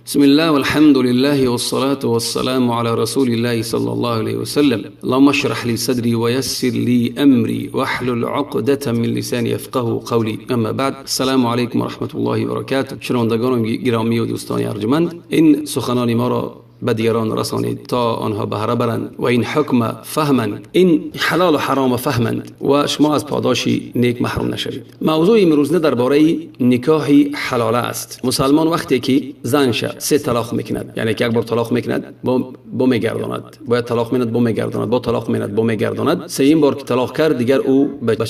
بسم الله والحمد لله والصلاة والسلام على رسول الله صلى الله عليه وسلم. اللهم اشرح لي صدري ويسر لي أمري واحلل عقدة من لساني يفقهوا قولي. اما بعد، السلام عليكم ورحمة الله وبركاته. شنوندگان گرامی و دوستان ارجمند، این سخنان ما را به دیگران رسانید تا آنها بهره برند و این حکم فهمند، این حلال و حرام فهمند و شما از پاداشی نیک محروم نشوید. موضوع امروز درباره نکاح حلال است. مسلمان وقتی که زنش سه طلاق میکند، یعنی که یک بار طلاق میکند با میگرداند، باید طلاق میکند با میگرداند، با طلاق میکند با میگرداند، سومین بار که طلاق کرد دیگر او به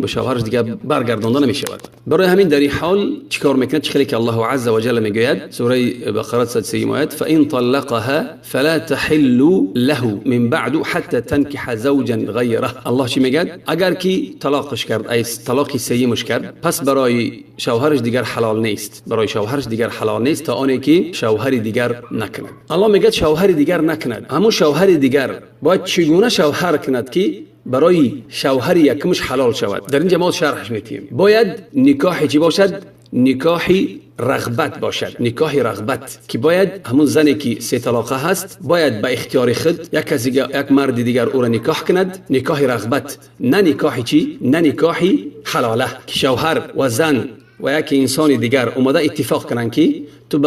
شوهرش دیگر برگردانده نمیشود. برای همین در این حال چیکار میکند؟ چه خیلی که الله عز و جل میگوید سوره بقره 103 آیه: فإن طلقها فلا تحل له من بعد حتى تنكح زوجا غيره. الله چی میگه؟ اگر کی طلاقش کرد، ای طلاقی سومش کرد، پس برای شوهرش دیگر حلال نیست، برای شوهرش دیگر حلال نیست تا آنی که شوهری دیگر نکند. الله میگه شوهری دیگر نکند. همون شوهری دیگر باید چگونه شوهر کند که برای شوهر یکمش حلال شود؟ در اینجا ما شرحش میتیم. باید نکاحی چی باشد؟ نکاحی رغبت باشد. نکاح رغبت که باید همون زنی که سه طلاقه هست باید به اختیار خود یک مرد دیگر او را نکاح کند. نکاح رغبت، نه نکاحی چی؟ نه نکاحی حلاله که شوهر و زن و یک انسان دیگر اومده اتفاق کنن که تو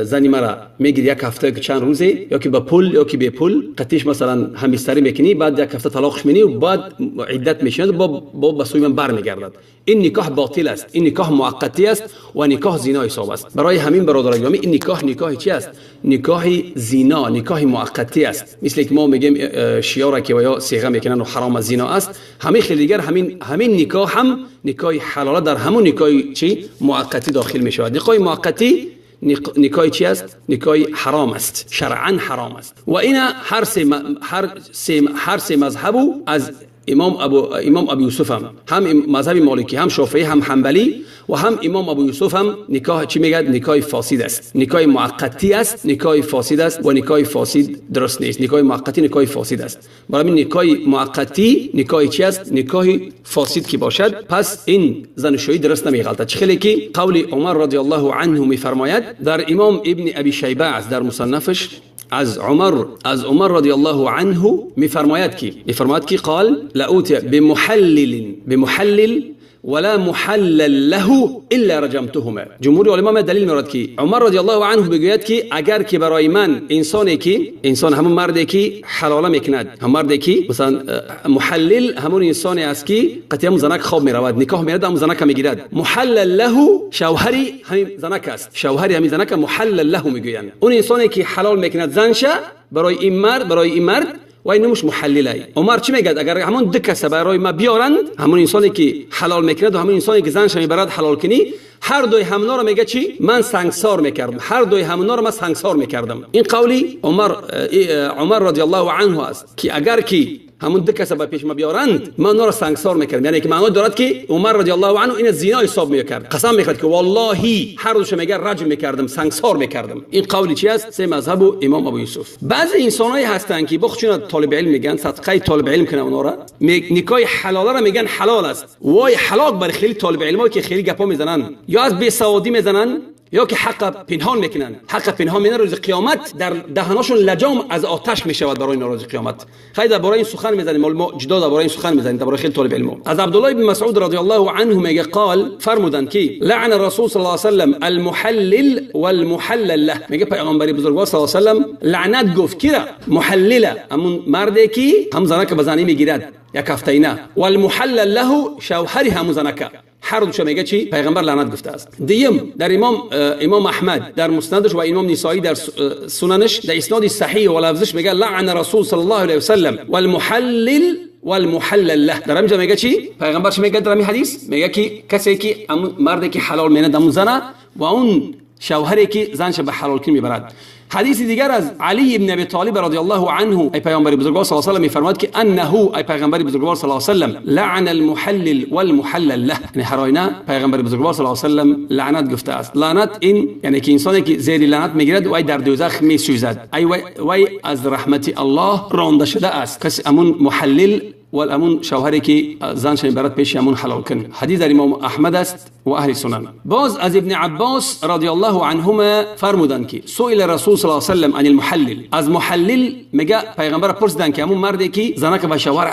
زنی مرا میگیری یک هفته که چند روزه، یا که با پول یا که بی پول قطعش مثلا همبستری میکنی، بعد یک هفته طلاقش می‌کنی و بعد عدت میشند با به سوی من برمیگردد. این نکاح باطل است، این نکاح موقتی است و نکاح زنا حساب است. برای همین برادران گرامی این نکاح چی است؟ نکاح زنا، نکاح موقتی است. مثل که ما میگیم شیعه که یا صیغه میکنن و حرام زنا است، همین خیلی دیگر همین نکاح هم نکاح حلاله در همون نکاح چی موقتی داخل میشود. نکاح موقتی نکاح چی است؟ نکاح حرام است، شرعاً حرام است. و این هر سه مذهب از امام ابو یوسف هم مذهب مالکی، هم شافعی، هم حنبلی و هم امام ابو یوسف هم نکاح چی میگه؟ نکاح فاسد است، نکاح موقتی است، نکاح فاسد است و نکاح فاسد درست نیست. نکاح موقتی نکاح فاسد است. برای نکاح موقتی نکاح چی است؟ نکاح فاسد کی باشد، پس این زناشویی درست نمیغلطد. چه خیلی که قول عمر رضی الله عنه میفرماید در امام ابن ابی شیبه در مصنفش از عمر رضی الله عنه میفرماید که قال لأوتي بمحلل ولا محلل له الا رجمتهما. جمهور علما دلیل میارد که عمر رضی الله عنه بگوید که اگر که برای من انسان همون مردی که حلاله میکند، هم مردی که مثلا محلل همون انسانی است که قطعا هم زنک خواب میرود، نکاح میرد، هم زنک میگیرد، محلل له شوهری همین زنک است، شوهری همین زنک محلل له میگویند. اون انسانی که حلال میکند زنش برای این مرد و اینمش محلله. عمر چی میگه؟ اگر همون دو کس برای ما بیارند، همون انسانی که حلال میکند و همون انسانی که زنش میبرد حلال کنی، هر دوی همونا رو میگه چی؟ من سنگسار میکردم، هر دوی همونا رو من سنگسار میکردم. این قولی عمر رضی الله عنه است که اگر که همون دو کس به پیش ما بیارند من اونا رو سنگسار میکردم. یعنی که معنی دارد که عمر رضی الله عنه این زنا حساب میکرد، قسم میخورد که والله هر روز میگه رجم میکردم، سنگسار میکردم. این قولی چی است؟ سه مذهب و امام ابو یوسف. بعضی انسانایی هستن که بخشون طالب علم میگن، صدقه طالب علم کنه اونا را، نکاح حلاله را میگن حلال است. وای حلاق بر خیلی طالب علما که خیلی گپا میزنن، یا از بی سوادی میزنن یا که حق پنهان میکنن. حق پنهان میکنن، روز قیامت در دهناشون لجام از آتش میشود برای روز قیامت. خیلی درباره این سخن میزنیم، ما جدا درباره این سخن میزنیم، درباره خیلی طالب علم. از عبدالله بن مسعود رضی الله عنه میگه قال فرمودن که لعن الرسول صلی الله علیه و سلم المحلل والمحلل له. میگه پیامبر بزرگوار صلی الله علیه و سلم لعنت گفت کی را؟ محلله، همون مردی که هم زنک بزنی میگیرد یک هفته اینا، والمحلل له شوهری هم زنک. هر دوش میگه چی؟ پیغمبر لعنت گفته است. دیم در امام احمد در مسندش و امام نسائی در سننش در اسناد صحیح و لفظش میگه لعن رسول صلی الله علیه و سلم والمحلل له. در اینجا میگه چی؟ پیغمبر چی میگه در این حدیث؟ میگه که کسی که مردی که حلال میند همون زنه و اون شوهری که زنش به حلال کی میبرد. حدیث دیگر از علی ابن ابی طالب رضی الله عنه ای پیامبر بزرگوار صلی الله علیه و سلم میفرماید که انه ای پیامبر بزرگوار صلی الله علیه و سلم لعن المحلل والمحلل له. یعنی هر آینه پیامبر بزرگوار صلی الله علیه و سلم لعنت گفته است. لعنت این یعنی که انسانی که زیر لعنت میگیرد و ای در دوزخ میسوزد، ای وای از رحمت الله رانده شده است. کسی امون محلل و امون شوهری که زنش میبرد پیش امون حلال کن. حدیث در امام احمد است و اهل سنن. باز از ابن عباس رضی الله عنهما فرمودند که سئل رسول صلی الله علیه و سلم عن المحلل، از محلل میگه پیغمبر پرسیدن که امون مردی که زنک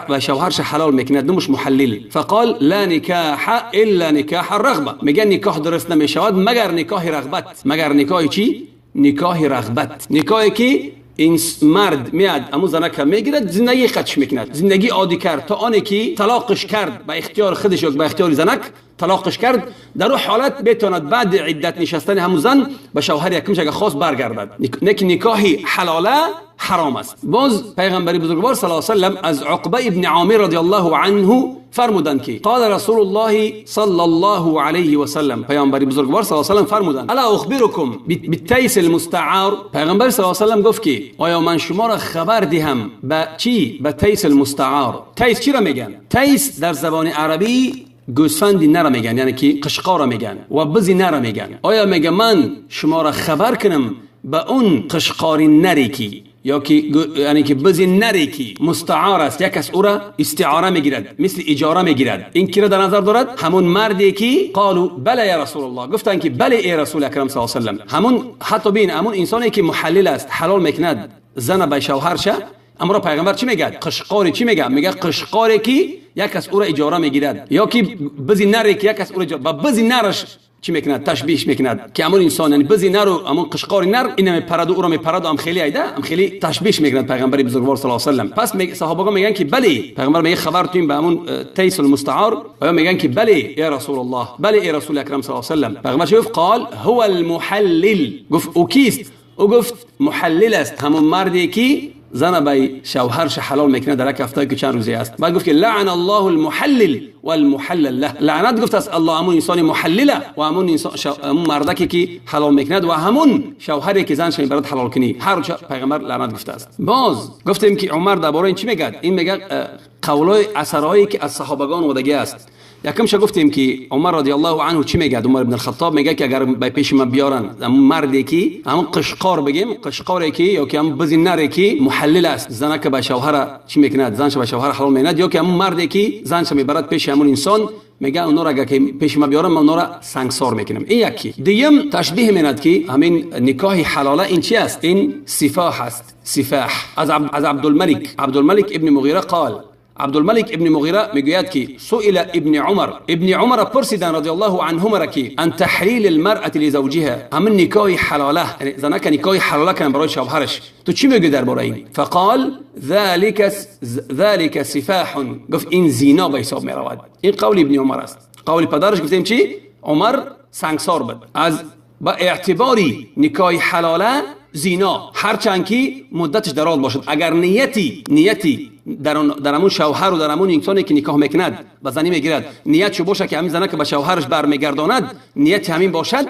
به شوهرش حلال میکنه نمش محلل. فقال لا نکاح الا نکاح الرغبه، میگه نکاح درست نمیشود مگر نکاح رغبت. مگر نکاح چی؟ نکاح رغبت. نکاحی که این مرد میاد امو زنک میگیرد زندگی خودش میکند، زندگی عادی کرد تا آنی که طلاقش کرد به اختیار خودش یا به اختیار زنک طلاقش کرد، در اون حالت بتواند بعد عدت نشستن همون زن به شوهر یکمش اگه خواست برگردد. نکاح حلاله حرام است. باز پیغمبر بزرگوار صلی الله علیه و سلم از عقبه ابن عامر رضی الله عنه فرمودند که قال رسول الله صلی الله علیه و سلم، پیامبر بزرگوار صلی الله علیه و سلم فرمودند الا اخبرکم بالتیس المستعار. پیغمبر صلی الله علیه و سلم گفت که آیا من شما را خبر دهم به چی؟ به تیس المستعار. تیس چی را میگن؟ تیس در زبان عربی گوسفندی نر میگن، یعنی که قشقار میگن و بزی نر میگن. آیا میگه من شما را خبر کنم به اون قشقاری نری کی یا که یعنی که بزی نری کی مستعار است، یک کس او را استعاره میگیرد، مثل اجاره میگیرد، این کی را در نظر دارد؟ همون مردی که قالوا بله یا رسول الله، گفتن که بله ای رسول اکرم صلی الله علیه و سلم. همون حتی بین همون انسانی که محلل است حلال میکند زن به شوهرش، اما پیغمبر چی میگه؟ قشقاری چی میگه؟ میگه قشقاری که یک کس او را اجاره میگیرد یا که بزی نری که یک کس او را با بزی نرش چی میکند؟ تشبیه میکند که همون انسان یعنی بزی نر و همون قشقاری نر اینا میپرد و او را میپرد و هم خیلی ایده هم خیلی تشبیه میکند پیغمبر بزرگوار صلی الله علیه و سلم. پس صحابه میگن که بله، پیغمبر میگه خبر تویم به همون تیس المستعار و میگن که بله یا رسول الله، بله ای رسول اکرم صلی الله علیه و سلم. پیغمبر چی گفت؟ قال هو المحلل. گفت او کیست؟ او گفت محلل است، همون مردی که زن به شوهرش حلال میکنه در یک هفته که چند روزی است. بعد گفت که لعن الله المحلل والمحلل له، لعنت گفت است الله همون انسان محلله و همون انسان همون مردکی که حلال میکند و همون شوهری که زنش میبرد حلال کنی، هر پیغمبر لعنت گفته است. باز گفتیم که عمر درباره این چی میگه؟ این میگه قولای اثرایی که از صحابگان اومده است. یکمش گفتیم که عمر رضی الله عنه چی میگه؟ عمر ابن الخطاب میگه که اگر به پیش من بیارن همون مردی که همون قشقار بگیم، قشقاری که یا که همون بزی نری که محلل است، زنه که به شوهر چی میکند؟ زنش به شوهر حلال میکند، یا که همون مردی که زنش میبرد پیش همون انسان، میگه اونا را اگر که پیش ما بیارم من اونا را سنگسار میکنم. این یکی. دیگه تشبیه میند که همین نکاح حلاله این چی است؟ این سفاح است. سفاح از عبدالملک ابن مغیره قال، عبدالملک ابن مغیره میگوید که سئل ابن عمر پرسیدن رضی الله عنهما را که ان تحلیل المرأة لزوجها، همین نکاح حلاله، یعنی زنک نکاح حلاله کنه برای شوهرش، تو چی میگی درباره این؟ فقال ذلك سفاح، گفت این زنا به حساب میرود. این قول ابن عمر است. قول پدرش گفتیم چی؟ عمر سنگسار بود از با اعتباری نکاح حلاله زنا، هرچند که مدتش دراز باشد. اگر نیتی در همون شوهر و در همون انسانی که نکاح میکند و زنی میگیرد نیت شو باشه که همین زنه که به شوهرش برمیگرداند نیت همین باشد.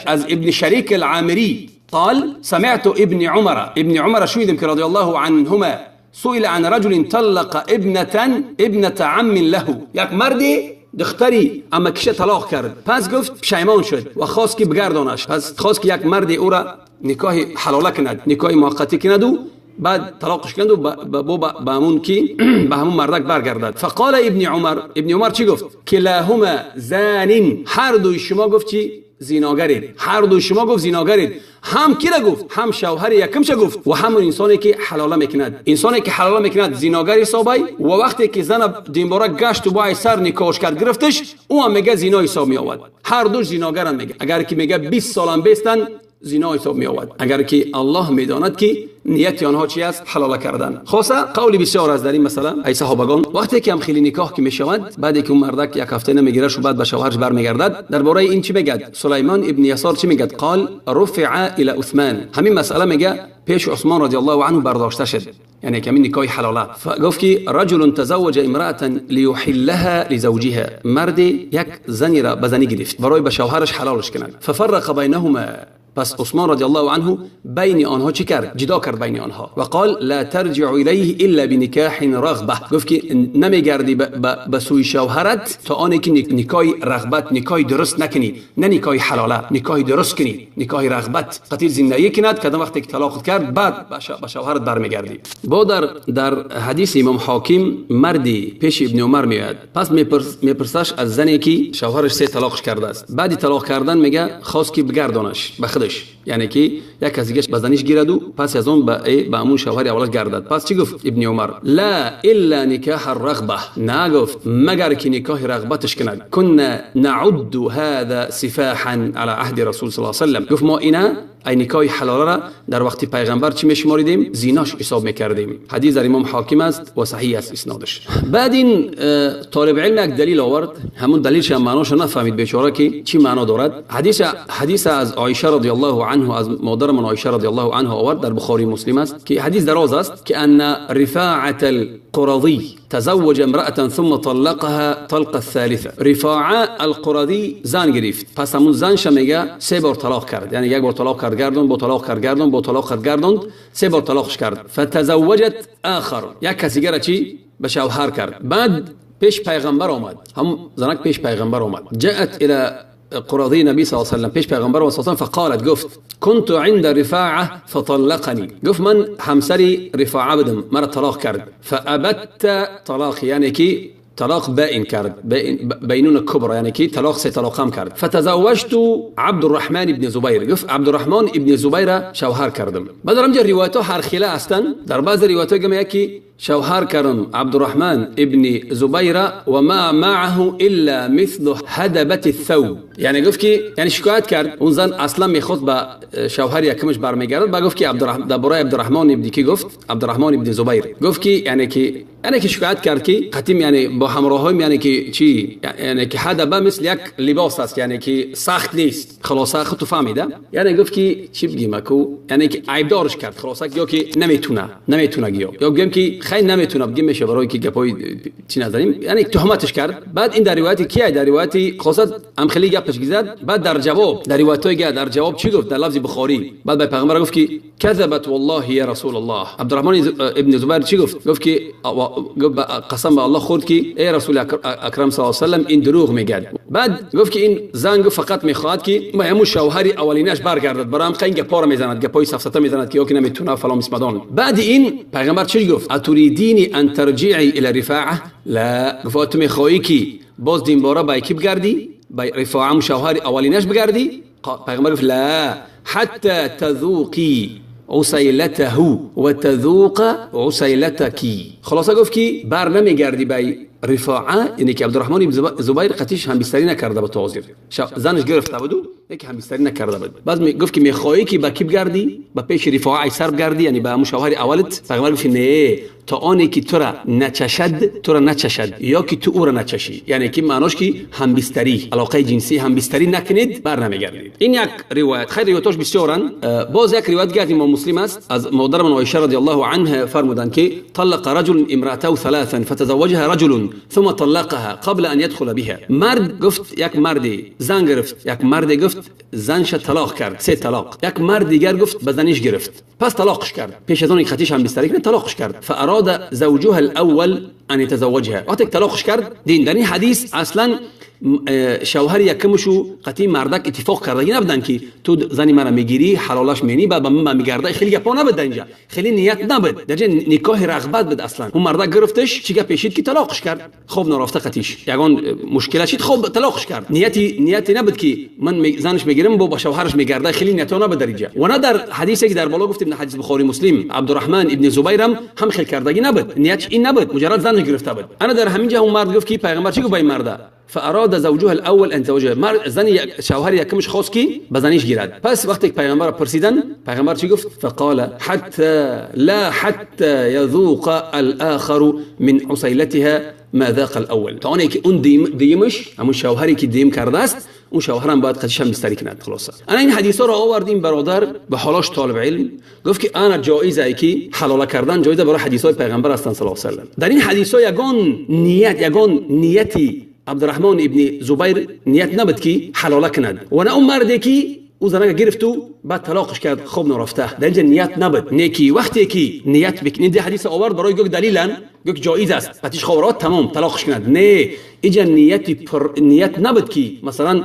از ابن شریک العامری قال سمعت ابن عمر شویدم که رضی الله عنهما سئل عن رجل طلق ابنة عم له، یک مردی دختری اما کشه طلاق کرد، پس گفت پشیمان شد و خواست که بگردانش، پس خواست که یک مرد او را نکاح حلاله کند، نکاح موقتی کند و بعد طلاقش کند و به همون کی به همون مردک برگردد. فقال ابن عمر چی گفت؟ کلاهما زانین، هر دوی شما گفت چی؟ زیناگرید. هر دوی شما گفت زیناگرید. هم کی را گفت؟ هم شوهر یکمش گفت و همون انسانی که حلاله میکند. انسانی که حلاله میکند زیناگر حسابی و وقتی که زن دینباره گشت و با سر نکاحش کرد گرفتش، او هم میگه زنا حساب می آورد. هر دوش زیناگرن میگه. اگر که میگه 20 سالم بیستن زنا حساب می آورد، اگر که الله میداند که نیت آنها چی است؟ حلاله کردن. خاصه قولی بسیار از در این مسئله ای صحابگان وقتی که هم خیلی نکاح که میشود بعد که اون مردک یک هفته نمیگیره شو بعد به شوهرش برمیگردد، درباره این چی میگه؟ سلیمان ابن یسار چی میگه؟ قال رفع الى عثمان، همین مسئله میگه پیش عثمان رضی الله عنه برداشته شد، یعنی که همین نکاح حلاله. گفت که رجل تزوج امرأة لیحلها لزوجها، مرد یک زنی را به زنی گرفت برای به شوهرش حلالش کنند. ففرق بینهما، پس عثمان رضی الله عنه بین آنها چی کرد؟ جدا کرد بین آنها و قال لا ترجع الیه الا بنکاح رغبه. گفت که نمیگردی به سوی شوهرت تا آنی که نکاح رغبت، نکاح درست نکنی، نه نکاح حلاله، نکاح درست کنی، نکاح رغبت. قطعی زندگی کند که وقتی که طلاق کرد بعد به شوهرت برمیگردی. با در حدیث امام حاکم مردی پیش ابن عمر میاد، پس میپرسش از زنی که شوهرش 3 طلاقش کرده است. بعد طلاق کردن میگه خواست که بگردانش به خودش، یعنی که یک از دیگه بزنیش گیرد و پس از اون به همون شوهر اولش گردد. پس چی گفت ابن عمر؟ لا الا نکاح الرغبه، نگفت مگر که نکاح رغبتش کند. كنا نعد هذا سفاحا على عهد رسول صلی الله علیه و سلم. گفت ما اینا ای نکاح حلاله را در وقت پیغمبر چی میشماریدیم؟ زیناش حساب میکردیم. حدیث در امام حاکم است و صحیح است اسنادش. بعد این طالب علم یک دلیل آورد، همون دلیلش هم معناش نفهمید بیچاره که چی معنا دارد. حدیث از عایشه رضی الله عنها، از مادر من عایشه رضی الله عنها آورد، در بخاری مسلم است که حدیث دراز است که ان رفاعه القرظی تزوج امرأة ثم طلقها طلقه الثالثه. رفاعه القرظی زن گرفت، پس همون زنش میگه 3 بار طلاق کرد، یعنی یک بار طلاق کرد گردون، با طلاق کرد گردون، با طلاق کرد گردون، 3 بار طلاقش کرد. فتزوجت آخر، یک کسی دیگر چی به شوهر کرد. بعد پیش پیغمبر آمد، هم زنک پیش پیغمبر آمد. جاءت الى قرظی نبی صلی الله علیه و سلم، پیش پیغمبر صلی الله علیه و سلم، فقالت، گفت كنت عند رفاعه فطلقني. گفت من همسری رفاعه بودم، مرا طلاق کرد. فابت طلاق، یعنی که طلاق بائن کرد، بینون کبرا، یعنی که طلاق 3 طلاق هم کرد. فتزوجت عبد الرحمن ابن زبیر، گفت عبد الرحمن ابن زبیر شوهر کردم. بعد رمج روایت ها هر خیله هستن، در بعض روایت ها میگه که شوهر کردم عبد الرحمن ابن زبیر و ما معه الا مثل هدبه الثوب، یعنی گفت که یعنی شکایت کرد اون زن اصلا میخواد با شوهر یکمش برمیگرد. بعد گفت که برای عبدالرحمن ابن کی گفت عبدالرحمن ابن زبیر، گفت که یعنی که شکایت کرد که قدیم یعنی با همراهایم، یعنی که چی، یعنی که هدبه مثل یک لباس است، یعنی که سخت نیست. خلاصه خودت فهمیده، یعنی گفت که چی بگیم کو، یعنی که عیب دارش کرد خلاصه، یا که نمیتونه یا بگیم که خیلی نمیتونه بگیم میشه برای که گپای چی نذاریم، یعنی تهمتش کرد. بعد این در روایت کیه؟ در روایت خاصه ام خیلی گپش گذشت. بعد در جواب در روایتای در جواب چی گفت؟ در لفظ بخاری بعد به پیغمبر گفت که کذبت والله یا رسول الله. عبدالرحمن ابن زبیر چی گفت؟ گفت که قسم به الله خورد که ای رسول اکرم صلی الله علیه و سلم این دروغ میگه. بعد گفت که این زن فقط میخواد که همون شوهری اولینش برگردد، برام خنگ گپا رو میزند، گپای سفسطه میزند که نمیتونه فلان اسمدان. بعد این پیغمبر چی گفت؟ اتريديني ان ترجعي الى رفاعه؟ لا، گفت تو میخوایی که باز دین باره با کی بگردی؟ با رفاعه شوهر اولینش بگردی؟ پیغمبر گفت لا حتى تذوقي عسیلته و تذوق عسیلتك. خلاصه گفت که بر نمیگردی با رفاعه، یعنی که عبدالرحمن ابن زبیر قطعش هم بستری نکرده بود، توازیر زنش گرفته بود که هم بستری نکرده بود. بعد گفت که میخوایی که با کی بگردی؟ با پیش رفاعه سر بگردی، یعنی با شوهر اولت. پیغمبر گفت نه، تا آنی که تو را نچشد یا که تو او را نچشی، یعنی که معناش که هم بستری، علاقه جنسی هم بستری نکنید، بر نمیگردید. این یک روایت. خیلی روایتاش بسیارن. باز یک روایت گفت امام مسلم است از مادر من عایشه رضی الله عنها فرمودند که طلق رجل امراته 3 فتزوجها رجل ثم طلقها قبل ان يدخل بها. مرد گفت یک مردی زن گرفت، یک مردی گفت زنش طلاق کرد، 3 طلاق. یک مرد دیگر گفت بزنیش گرفت، پس طلاقش کرد. پیش از اون خطیش هم بستری کنه، طلاقش کرد. فاراد زوجها الاول ان يتزوجها. وقتی طلاقش کرد، در این حدیث اصلا شوهر یکمشو قطعی مردک اتفاق کرده نبودن که تو زنی مرا میگیری حلالش مینی بعد من میگرده. خیلی گپا نبود اینجا، خیلی نیت نبود، در نکاح رغبت بود. اصلا اون مردک گرفتش چیگه پیشید که طلاقش کرد. خب نرفته قطعیش یگان مشکلش شد، خب طلاقش کرد. نیتی نبود که من زنش میگیرم با شوهرش میگرده، خیلی نیت نبود در اینجا. و نه در حدیثی که در بالا گفتیم، حدیث بخاری مسلم، عبدالرحمن ابن زبیر هم خیلی کردگی نبود، نیت این نبود، مجرد زن گرفته بود. انا در همین جا اون مرد گفت که پیغمبر چی گفت به این مرد؟ فاراد زوجها الاول ان تزوجها. مرد زنی شوهر یکمش خواست کی بزنیش گیرد. پس وقتی پیغمبر پرسیدن، پیغمبر چی گفت؟ فقال حتى يذوق الاخر من عسيلتها ما ذاق الاول. تا اونی که اون دیمش همون شوهری که دیم کرده است، اون شوهر هم باید قدش هم بستری کند. خلاصه انا این حدیثا رو آوردیم برادر به حالاش طالب علم گفت که انا جایزه که حلال کردن جایزه برای حدیثای پیغمبر هستن صلی الله علیه و سلم. در این حدیثا یگان نیتی عبدالرحمن ابن زبیر نیت نبود که حلال کند، و نه اون مردی که او زنگ گرفتو بعد طلاقش کرد، خوب نرفته، در اینجا نیت نبود. نیکی وقتی که نیت بکنید، ده حدیث آورد برای گوک دلیلن، گوک جایز است، بعدش خورات تمام طلاقش کند. نه، اینجا نیت نبود که مثلا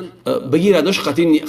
بگیره داش خطی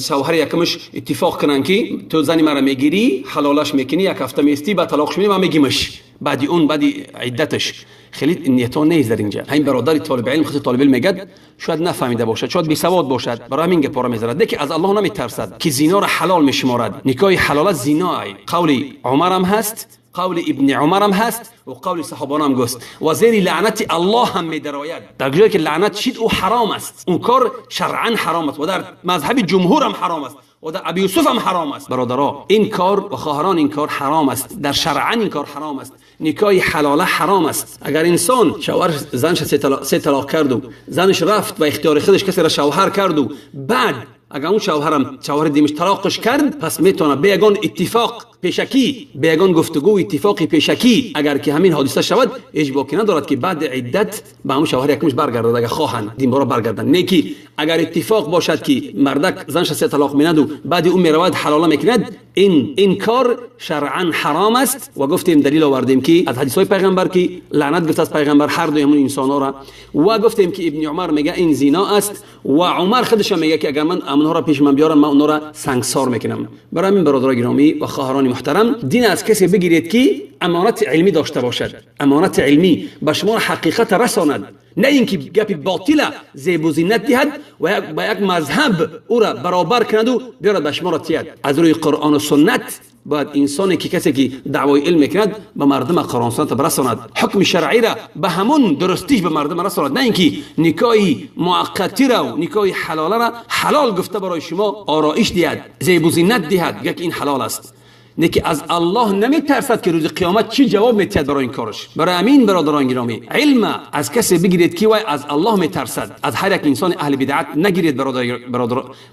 شوهر یکمش اتفاق کنن که تو زنی مرا میگیری حلالش میکنی، یک هفته میستی بعد طلاقش میدی، من میگیمش بعدی اون بعدی عدتش. خیلی نیتون نیست در اینجا. همین برادری طالب علم، خصوصا طالب علم میگه شاید نفهمیده باشد، شاید بی سواد باشد، برای همین گپا میذارد که از الله نمیترسد که زنا را حلال میشمارد. نکاح حلال زنا قول عمر هم هست، قول ابن عمر هم هست و قول صحابان هم گست و زیر لعنت الله هم میدراید. در جایی که لعنت شد او حرام است، اون کار شرعا حرام است و در مذهب جمهور هم حرام است و در ابی یوسف هم حرام است. برادرها این کار و خواهران این کار حرام است، در شرعا این کار حرام است. نکاح حلاله حرام است. اگر انسان شوهر زنش سه طلاق کرد و زنش رفت و اختیار خودش کسی را شوهر کرد و بعد اگر اون شوهر دیمش طلاقش کرد، پس میتونه به یگان اتفاق پیشکی، به یگان گفتگو اتفاقی پیشکی اگر که همین حادثه شود، هیچ باکی ندارد که بعد عدت به همون شوهر یکمش برگردد اگر خواهند دین برا برگردن. نیکی اگر اتفاق باشد که مردک زنش سه طلاق میند و بعد اون میرود حلاله میکند، این کار شرعا حرام است و گفتیم دلیل آوردیم که از حدیث های پیغمبر که لعنت گفت از پیغمبر هر دوی همون انسان را، و گفتیم که ابن عمر میگه این زنا است و عمر خودش میگه که اگر من امنها را پیش من بیارم من اونها را سنگسار میکنم. برای این برادران گرامی و خواهران محترم، دین از کسی بگیرید که امانت علمی داشته باشد، امانت علمی به شما حقیقت رساند، نه اینکه گپی باطله زیب و زینت دهد و با یک مذهب او را برابر کند و بیارد به شما را تیاد. از روی قرآن و سنت باید انسانی که کسی که دعوای علم کند به مردم قرآن و سنت برساند، حکم شرعی را به همون درستیش به مردم رساند، نه اینکه نکاحی موقتی را و نکاحی حلاله را حلال گفته برای شما آرایش دهد، زیب و زینت دهد، یک این حلال است. نه که از الله نمیترسد که روز قیامت چی جواب میتید برای این کارش. برای امین برادران گرامی، علم از کسی بگیرید که وای از الله میترسد، از هر یک انسان اهل بدعت نگیرید.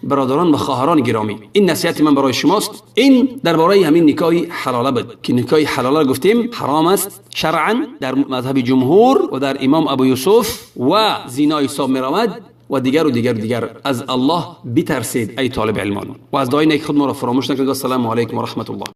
برادران و خواهران گرامی، این نصیحت من برای شماست. این درباره همین نکاح حلاله بود که نکاح حلاله گفتیم حرام است شرعا در مذهب جمهور و در امام ابو یوسف و زنا حساب میرود و دیگر. از الله بترسید ای طالب علمان و از دعای نیک خود ما را فراموش نکنید. السلام علیکم و رحمت الله.